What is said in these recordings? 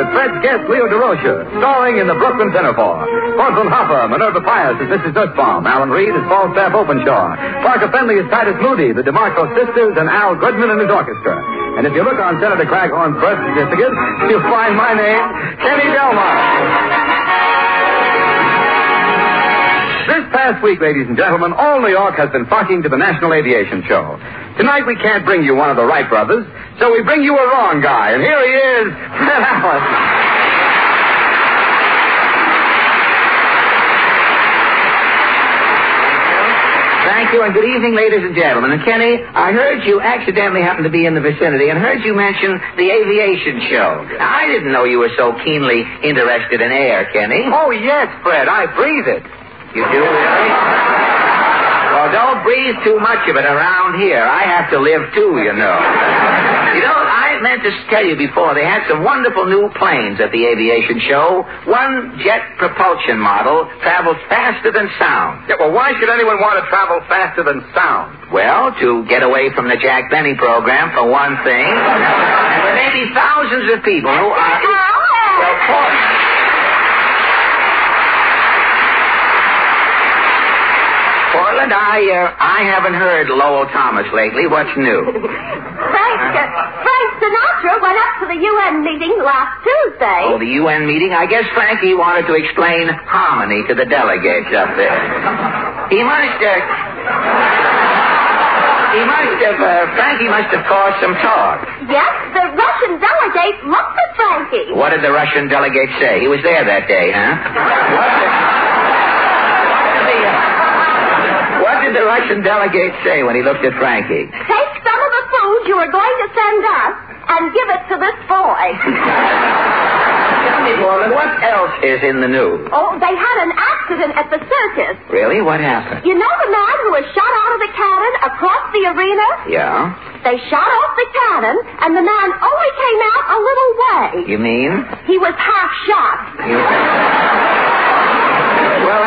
with Fred's guest, Leo Durocher, starring in the Brooklyn Pinafore. Consul Hopper, Minerva Pius as Mrs. Nussbaum, Alan Reed as Falstaff Openshaw, Parker Fenley as Titus Moody, the DeMarco sisters, and Al Goodman and his orchestra. And if you look on Senator Craghorn's birth certificate, you'll find my name, Kenny Delmar. This past week, ladies and gentlemen, all New York has been flocking to the National Aviation Show. Tonight we can't bring you one of the Wright brothers, so we bring you a wrong guy. And here he is, Fred Allen. Thank you, and good evening, ladies and gentlemen. And Kenny, I heard you accidentally happened to be in the vicinity and heard you mention the aviation show. Now, I didn't know you were so keenly interested in air, Kenny. Oh, yes, Fred, I breathe it. You do, really? Well, don't breathe too much of it around here. I have to live, too, you know. You know, I meant to tell you before, they had some wonderful new planes at the aviation show. One jet propulsion model travels faster than sound. Yeah, well, why should anyone want to travel faster than sound? Well, to get away from the Jack Benny program, for one thing. And there may be thousands of people who are... Well, Portland, I haven't heard Lowell Thomas lately. What's new? Frank Sinatra went up to the UN meeting last Tuesday. Oh, the UN meeting? I guess Frankie wanted to explain harmony to the delegates up there. Frankie must have caused some talk. Yes, the Russian delegate looked at Frankie. What did the Russian delegate say? He was there that day, huh? What did the Russian delegate say when he looked at Frankie? Take some of the food you are going to send us and give it to this boy. Tell me, Portland, what else is in the news? Oh, they had an accident at the circus. Really? What happened? You know the man who was shot out of the cannon across the arena? Yeah? They shot off the cannon, and the man only came out a little way. You mean? He was half shot. Well,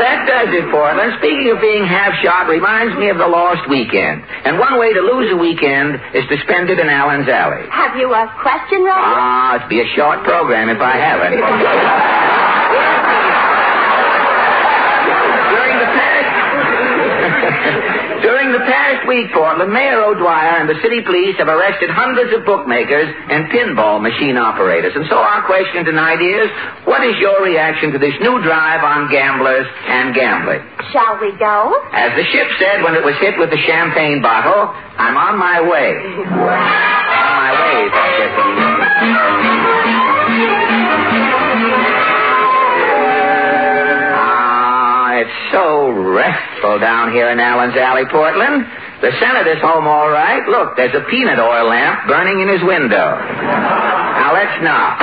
that does it, Portland. Speaking of being half shot, reminds me of the lost weekend. And one way to lose a weekend is to spend it in Allen's Alley. Have you a question, Roger? It'd be a short program if I haven't. During the past week, Portland, Mayor O'Dwyer and the city police have arrested hundreds of bookmakers and pinball machine operators. And so our question tonight is, what is your reaction to this new drive on gamblers and gambling? Shall we go? As the ship said when it was hit with the champagne bottle, I'm on my way. On my way, It's so restful down here in Allen's Alley, Portland. The senator's home all right. Look, there's a peanut oil lamp burning in his window. Now, let's knock.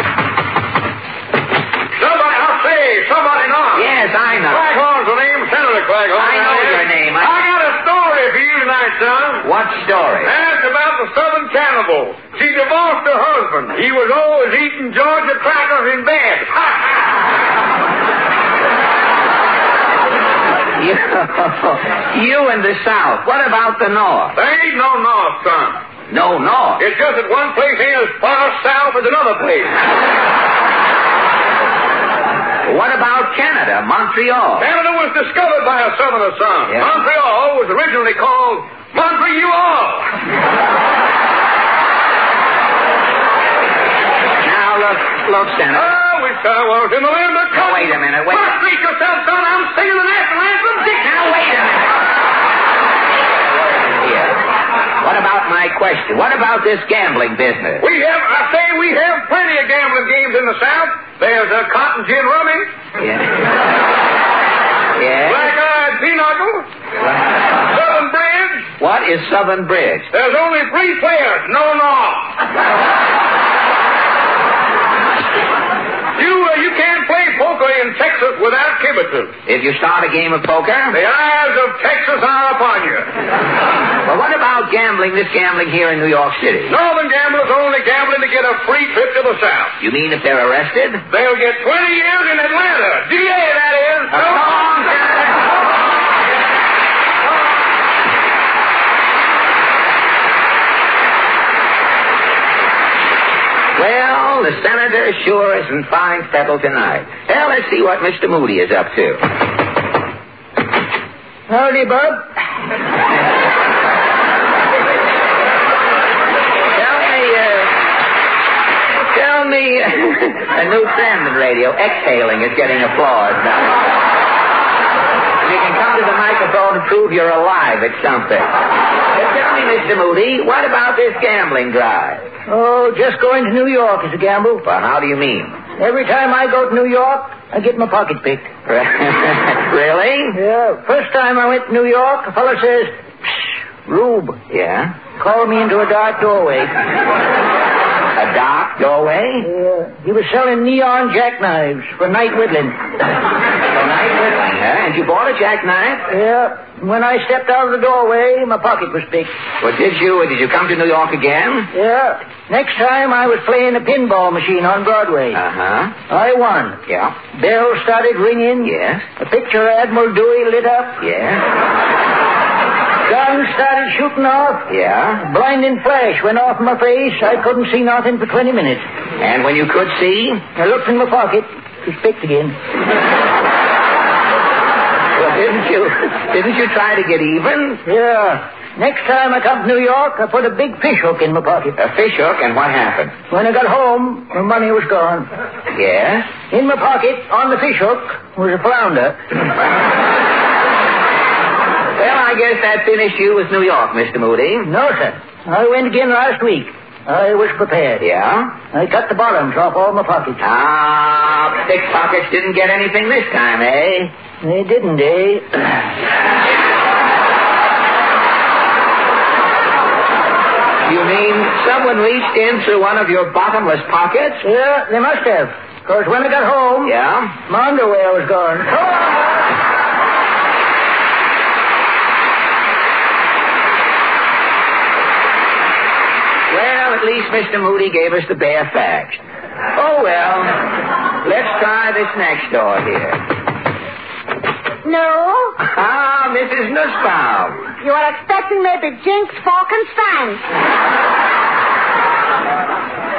Somebody knock. Yes, I know. Craghorn's the name, Senator Craghorn. I know your name. I got a story for you tonight, son. What story? That's about the Southern cannibal. She divorced her husband. He was always eating Georgia crackers in bed. You in the South. What about the North? There ain't no North, son. No North? It's just that one place ain't as far south as another place. What about Canada, Montreal? Canada was discovered by a Southerner, son. Yeah. Montreal was originally called Montreal. Now, look, Senator. We was in the land of Now, wait a minute. Speak yourself, son. I'm singing the national anthem. Now, wait a minute. What about my question? What about this gambling business? We have plenty of gambling games in the South. There's a cotton gin rummy. Yeah. Yeah. Black-eyed pinochle. Southern bridge. What is Southern Bridge? There's only 3 players, no North. You can't play poker in Texas without kibitzers. If you start a game of poker? The eyes of Texas are upon you. Well, what about this gambling here in New York City? Northern gamblers are only gambling to get a free trip to the South. You mean if they're arrested? They'll get 20 years in Atlanta. DA, that is. So long, Senator. Well, the senator sure isn't fine settled tonight. Well, let's see what Mr. Moody is up to. Howdy, Bub. Tell me, a new trend in radio, exhaling is getting applause now. You can come to the microphone and prove you're alive at something. Tell me, Mr. Moody, what about this gambling drive? Oh, just going to New York is a gamble. Well, how do you mean? Every time I go to New York, I get my pocket picked. Really? Yeah. First time I went to New York, a fellow says, "Psst, Rube." Yeah? Called me into a dark doorway. A dark doorway? He was selling neon jackknives for night whittling. Night whittling, huh? And you bought a jackknife? Yeah. When I stepped out of the doorway, my pocket was picked. Well, did you come to New York again? Yeah. Next time I was playing a pinball machine on Broadway. Uh-huh. I won. Yeah. Bells started ringing. Yes. A picture of Admiral Dewey lit up. Yes. Guns started shooting off. Yeah. Blinding flash went off my face. I couldn't see nothing for 20 minutes. And when you could see? I looked in my pocket. It was picked again. Well, didn't you try to get even? Yeah. Next time I come to New York, I put a big fish hook in my pocket. A fish hook, and what happened? When I got home, my money was gone. Yes? In my pocket, on the fish hook, was a flounder. Well, I guess that finished you with New York, Mr. Moody. No, sir. I went again last week. I was prepared. Yeah? I cut the bottoms off all my pockets. Ah, pickpockets didn't get anything this time, eh? They didn't, eh? You mean someone reached in through one of your bottomless pockets? Yeah, they must have. Because when I got home, Yeah? my underwear was gone. Well, at least Mr. Moody gave us the bare facts. Oh, well, let's try this next door here. No? Ah, Mrs. Nussbaum. You are expecting maybe Jinx Falkenstein.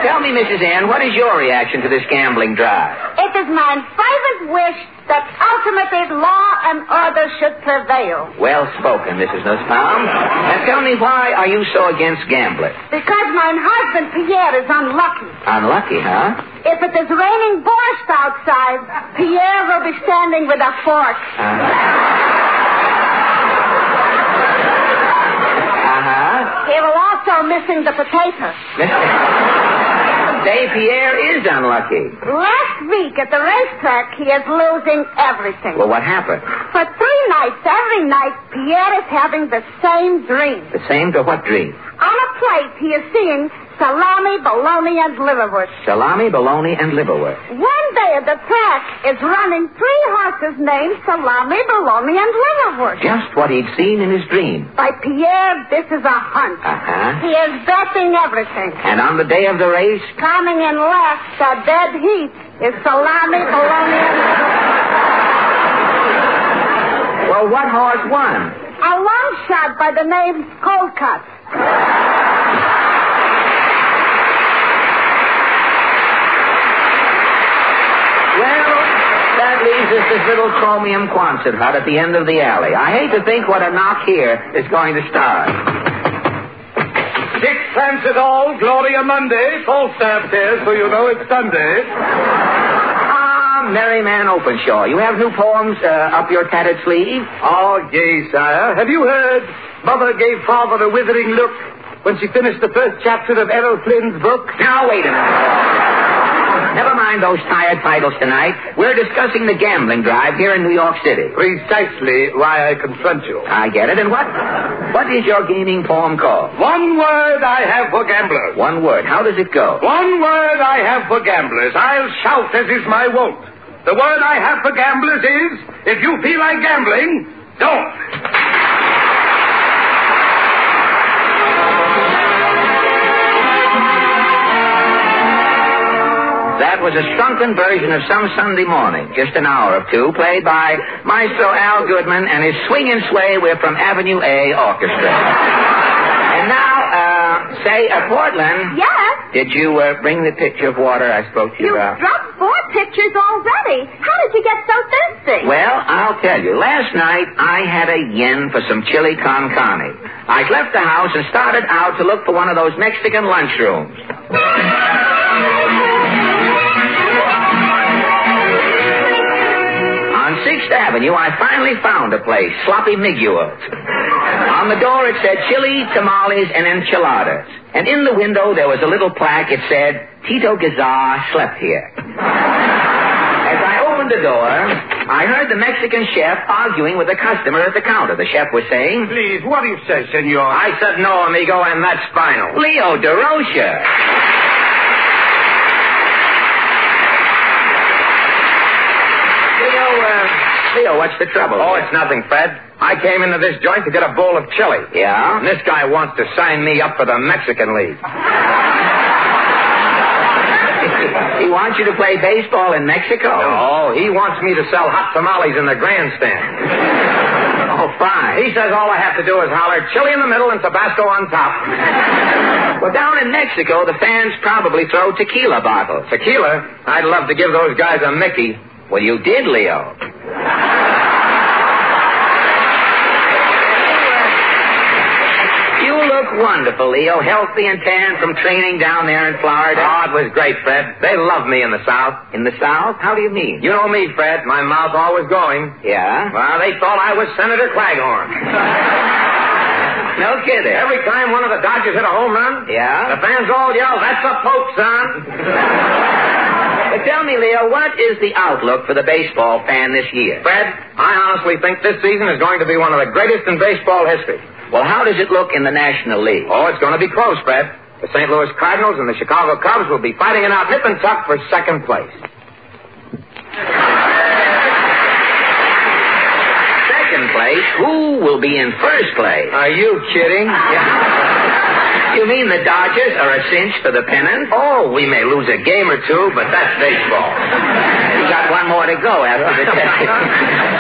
Tell me, Mrs. Ann, what is your reaction to this gambling drive? It is my fervent wish that ultimately law and order should prevail. Well spoken, Mrs. Nussbaum. And tell me, why are you so against gambling? Because my husband Pierre is unlucky. Unlucky, huh? If it is raining borscht outside, Pierre will be standing with a fork. Uh-huh. He will also missing the potato. Say, Pierre is unlucky. Last week at the racetrack, he is losing everything. Well, what happened? For 3 nights, every night, Pierre is having the same dream. The same to what dream? On a plate, he is seeing salami, bologna, and liverwurst. Salami, bologna, and liverwurst. One day at the track is running 3 horses named Salami, Bologna, and Liverwurst. Just what he'd seen in his dream. By Pierre, this is a hunt. Uh-huh. He is betting everything. And on the day of the race? Coming in last, the dead heat, is Salami, Bologna, and Liverwurst. Well, what horse won? A long shot by the name Cold Cut. Well, that leaves us this little chromium Quonset hut at the end of the alley. I hate to think what a knock here is going to start. 6 cents at all, Gloria Monday. Falstaff says, so you know it's Sunday. Ah, Merry Man Openshaw. You have new poems up your tattered sleeve? Oh, yea, sire. Have you heard? Mother gave father a withering look when she finished the first chapter of Errol Flynn's book. Now, wait a minute. Never mind those tired titles tonight. We're discussing the gambling drive here in New York City. Precisely why I confront you. I get it. And what is your gaming poem called? One word I have for gamblers. One word. How does it go? One word I have for gamblers. I'll shout as is my wont. The word I have for gamblers is, if you feel like gambling, don't. That was a shrunken version of Some Sunday Morning, just an hour or two, played by Maestro Al Goodman and his Swing and Sway We're from Avenue A Orchestra. And now, say, Portland. Yes? Did you bring the pitcher of water I spoke to you about? You've drunk 4 pitchers already. How did you get so thirsty? Well, I'll tell you. Last night, I had a yen for some chili con carne. I left the house and started out to look for one of those Mexican lunchrooms. On 6th Avenue, I finally found a place, Sloppy Miguel's. On the door, it said chili, tamales, and enchiladas. And in the window, there was a little plaque. It said, Tito Gazar slept here. As I opened the door, I heard the Mexican chef arguing with a customer at the counter. The chef was saying, Please, what do you say, senor? I said no, amigo, and that's final. Leo Durocher. Leo, what's the trouble? Oh, it's nothing, Fred. I came into this joint to get a bowl of chili. Yeah? And this guy wants to sign me up for the Mexican League. He wants you to play baseball in Mexico? No, he wants me to sell hot tamales in the grandstand. Oh, fine. He says all I have to do is holler chili in the middle and Tabasco on top. Well, down in Mexico, the fans probably throw tequila bottles. Tequila? I'd love to give those guys a Mickey. Well, you did, Leo. You look wonderful, Leo. Healthy and tan from training down there in Florida. Oh, it was great, Fred. They love me in the South. In the South? How do you mean? You know me, Fred. My mouth always going. Yeah? Well, they thought I was Senator Claghorn. No kidding. Every time one of the Dodgers hit a home run, Yeah? the fans all yell, "That's a poke, son." But tell me, Leo, what is the outlook for the baseball fan this year? Fred, I honestly think this season is going to be one of the greatest in baseball history. Well, how does it look in the National League? Oh, it's going to be close, Fred. The St. Louis Cardinals and the Chicago Cubs will be fighting it out nip and tuck for second place. Second place? Who will be in first place? Are you kidding? You mean the Dodgers are a cinch for the pennant? Oh, we may lose a game or two, but that's baseball. You got one more to go after the test.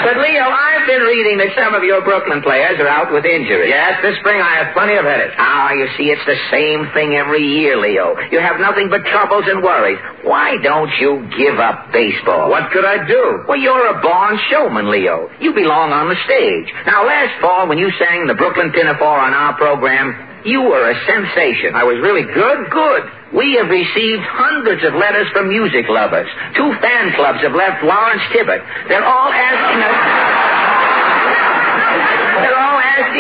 But, Leo, I've been reading that some of your Brooklyn players are out with injuries. Yes, this spring I have plenty of headaches. Ah, you see, it's the same thing every year, Leo. You have nothing but troubles and worries. Why don't you give up baseball? What could I do? Well, you're a born showman, Leo. You belong on the stage. Now, last fall, when you sang the Brooklyn Pinafore on our program, you were a sensation. I was really good? Good. We have received hundreds of letters from music lovers. 2 fan clubs have left Lawrence Tibbett. They're all asking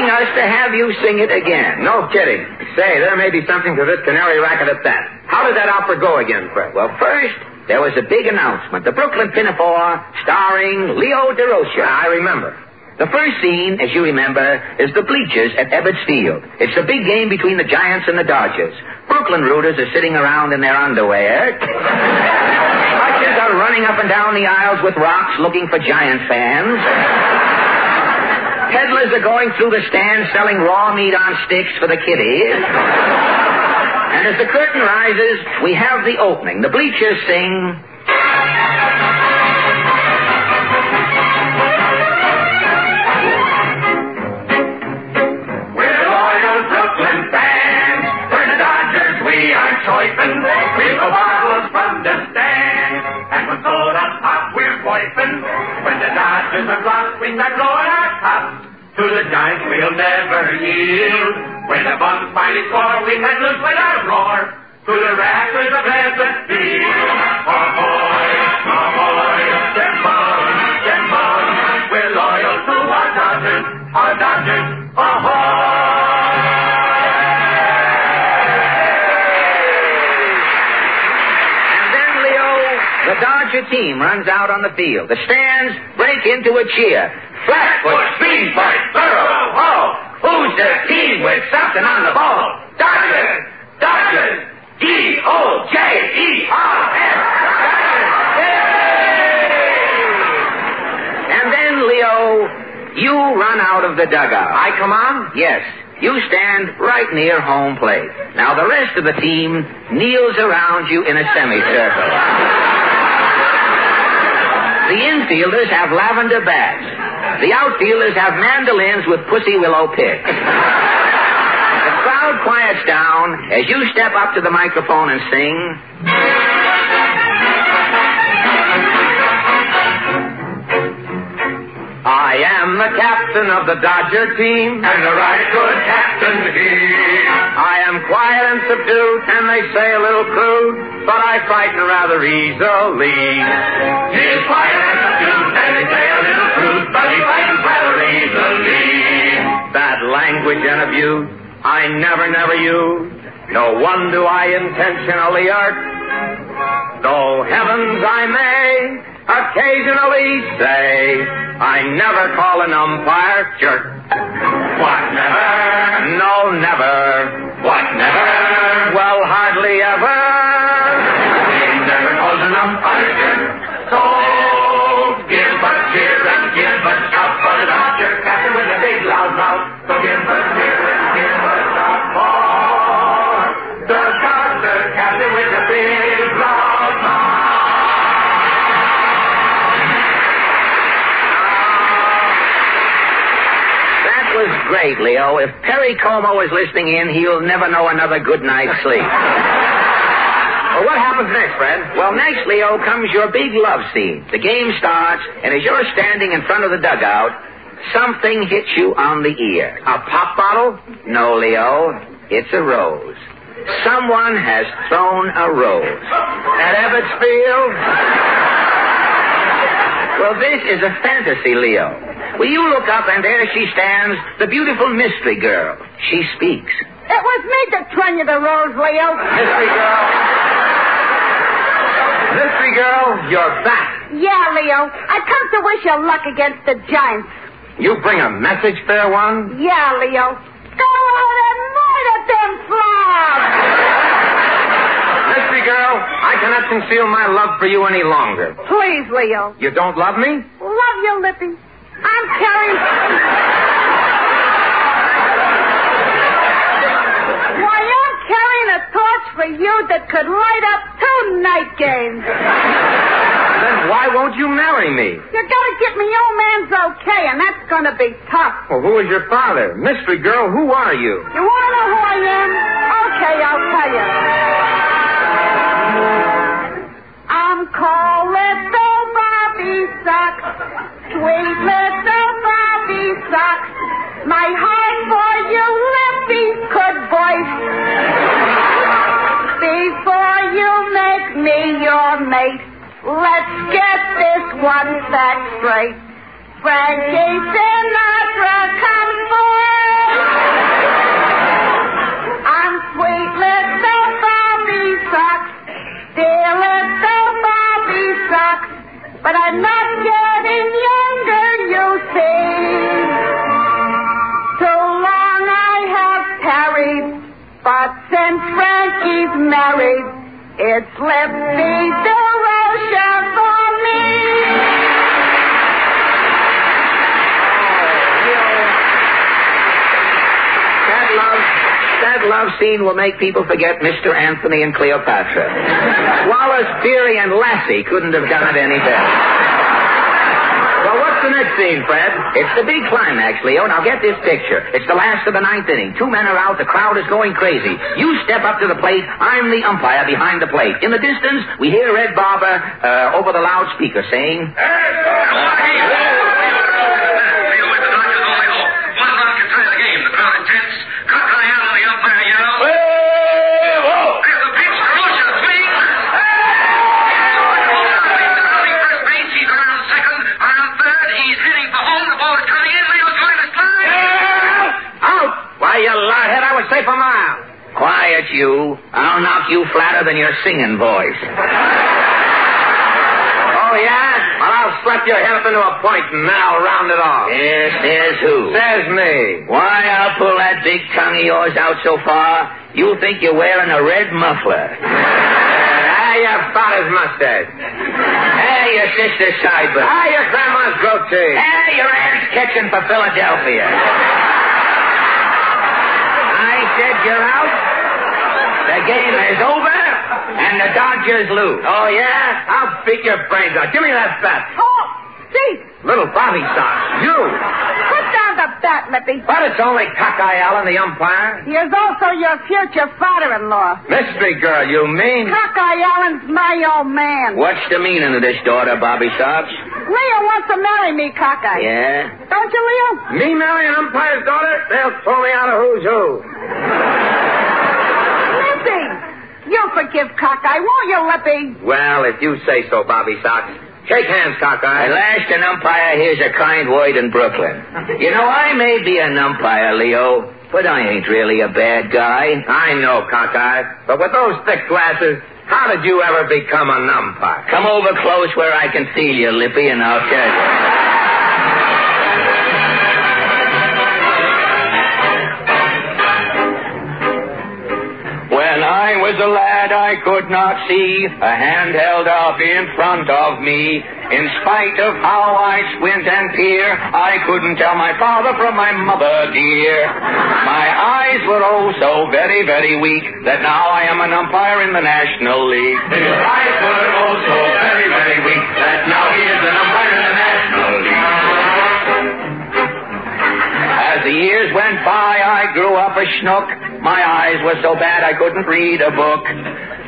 us to have you sing it again. No kidding. Say, there may be something to this canary racket at that. How did that opera go again, Fred? Well, first, there was a big announcement. The Brooklyn Pinafore, starring Leo Durocher. I remember. The first scene, as you remember, is the bleachers at Ebbets Field. It's a big game between the Giants and the Dodgers. Brooklyn rooters are sitting around in their underwear. Ushers are running up and down the aisles with rocks looking for Giant fans. Peddlers are going through the stands selling raw meat on sticks for the kiddies. And as the curtain rises, we have the opening. The bleachers sing... We'll go bottles from the stand, and when soda's hot, we're wiping. When the Dodgers are lost, we start blowing our tops. To the Giants, we'll never yield. When the Bums finally score, we let loose with our roar. To the rafters of Ebbets Field. Ahoy, ahoy, them Bums, we're loyal to our Dodgers, ahoy. The Dodger team runs out on the field. The stands break into a cheer. Flatfoot, Speedfoot, Burrow, Ho! Who's the team with something on the ball? Dodgers! Dodgers! D-O-J-E-R-S! And then, Leo, you run out of the dugout. I come on? Yes. You stand right near home plate. Now, the rest of the team kneels around you in a semicircle. The infielders have lavender bats. The outfielders have mandolins with pussy willow picks. The crowd quiets down as you step up to the microphone and sing. I am the captain of the Dodger team, And a right good captain he. I am quiet and subdued, and they say a little crude, but I frighten rather easily. He is quiet and subdued, and they say a little crude, but he frightens rather easily. Bad language and abuse I never use. No one do I intentionally hurt. Though heavens I may occasionally say, I never call an umpire jerk. What, never? No, never. What, never? Well, hardly ever. He never calls an umpire jerk. So give a cheer and give a shout for the Dodger captain with a big loud mouth. So give a cheer and give a shout for the Dodger captain with a big loud mouth. That was great, Leo. If Perry Como is listening in, he'll never know another good night's sleep. Well, what happens next, Fred? Well, next, Leo, comes your big love scene. The game starts, and as you're standing in front of the dugout, something hits you on the ear. A pop bottle? No, Leo, it's a rose. Someone has thrown a rose. At Ebbets Field? Well, this is a fantasy, Leo. Well, you look up, and there she stands, the beautiful mystery girl. She speaks. It was me that threw you the rose, Leo. Mystery girl. Mystery girl, you're back. Yeah, Leo. I come to wish you luck against the Giants. You bring a message, fair one? Yeah, Leo. Go out and murder them frogs! Mystery girl, I cannot conceal my love for you any longer. Please, Leo. You don't love me? Love you, Lippy. I'm carrying... Why, I'm carrying a torch for you that could light up 2 night games. Then why won't you marry me? You gotta get me old man's okay, and that's gonna be tough. Well, who is your father? Mystery girl, who are you? You wanna know who I am? Okay, I'll tell you. I'm called Little Bobby Socks, sweet little Bobby Socks. My heart for you, Lippy, could voice. Before you make me your mate, let's get this one fact straight. Frankie Sinatra comes first. I'm sweet little Bobby Socks, dear little Bobby Socks, but I'm not getting younger, you see. Too long I have tarried, but since Frankie's married, it's Leo Durocher for me. That love scene will make people forget Mr. Anthony and Cleopatra. Wallace, Beery, and Lassie couldn't have done it any better. Well, what's the next scene, Fred? It's the big climax, Leo. Now get this picture. It's the last of the 9th inning. 2 men are out. The crowd is going crazy. You step up to the plate. I'm the umpire behind the plate. In the distance, we hear Red Barber over the loudspeaker saying... Safe a mile. Quiet, you. I'll knock you flatter than your singing voice. Oh, yeah? Well, I'll slap your head up into a point, and then I'll round it off. Yes, says who? Says me. Why, I'll pull that big tongue of yours out so far, you'll think you're wearing a red muffler. Your father's mustache. Hey, your sister's sideburns. Your grandma's goatee. Hey, your aunt's kitchen for Philadelphia. You're out. The game is over, and the Dodgers lose. Oh, yeah? I'll beat your brains out. Give me that bat. Oh, Steve. Little Bobby Socks. You. Put down shut up that, Lippy. But it's only Cockeye Allen, the umpire. He is also your future father-in-law. Mystery girl, you mean? Cockeye Allen's my old man. What's the meaning of this, daughter, Bobby Sox? Leo wants to marry me, Cockeye. Yeah? Don't you, Leo? Me marry an umpire's daughter? They'll throw me out of who's who. Lippy, you'll forgive Cockeye, won't you, Lippy? Well, if you say so, Bobby Sox. Shake hands, Cockeye. At last an umpire hears a kind word in Brooklyn. You know, I may be an umpire, Leo, but I ain't really a bad guy. I know, Cockeye. But with those thick glasses, how did you ever become an umpire? Come over close where I can feel you, Lippy, and I'll tell you. When I was a lad, I could not see a hand held up in front of me. In spite of how I squint and peer, I couldn't tell my father from my mother, dear. My eyes were oh so very, very weak that now I am an umpire in the National League. His eyes were oh so very, very weak that now he is an umpire in the National League. As the years went by, I grew up a schnook. My eyes were so bad I couldn't read a book.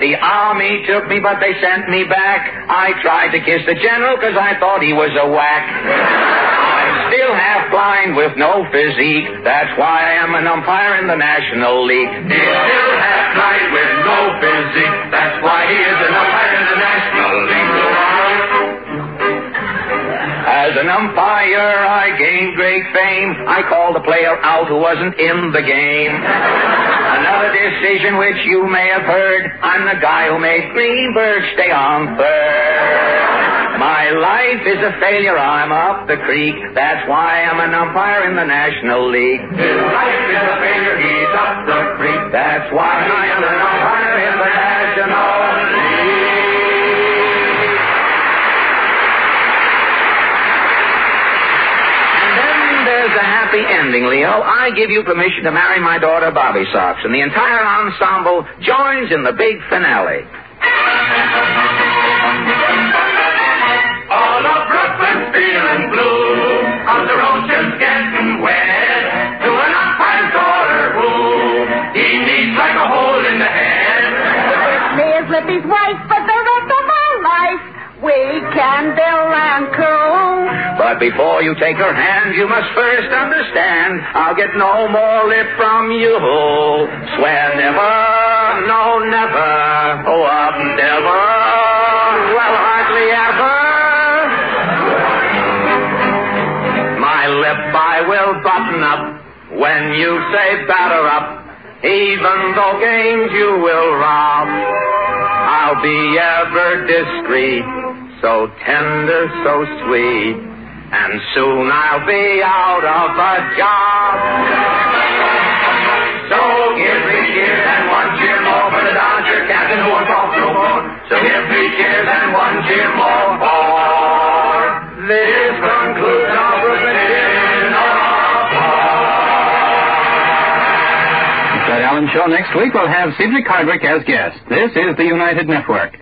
The army took me, but they sent me back. I tried to kiss the general because I thought he was a whack. I'm still half blind with no physique. That's why I am an umpire in the National League. He's still half blind with no physique. That's why he is an umpire in the National League. As an umpire, I gained great fame. I called a player out who wasn't in the game. Another decision which you may have heard, I'm the guy who made Greenberg stay on third. My life is a failure, I'm up the creek. That's why I'm an umpire in the National League. His life is a failure, he's up the creek. That's why I am an umpire in the National League. There's a happy ending, Leo. I give you permission to marry my daughter, Bobby Sox, and the entire ensemble joins in the big finale. All of Brooklyn's feeling blue, on the road just getting wet. To an umpire's daughter who he needs like a hole in the head. Me is Lippy's wife for the rest of my life. We can bill and cool. But before you take her hand, you must first understand I'll get no more lip from you. Swear never, no never, oh up never, well hardly ever. My lip I will button up when you say batter up. Even though games you will rob, I'll be ever discreet, so tender, so sweet, and soon I'll be out of a job. So give 3 cheers and 1 cheer more for the Dodger captain who won't cross no more. So give 3 cheers and 1 cheer more for this conclusion of Brooklyn That Allen Show next week will have Cedric Hardwick as guest. This is the United Network.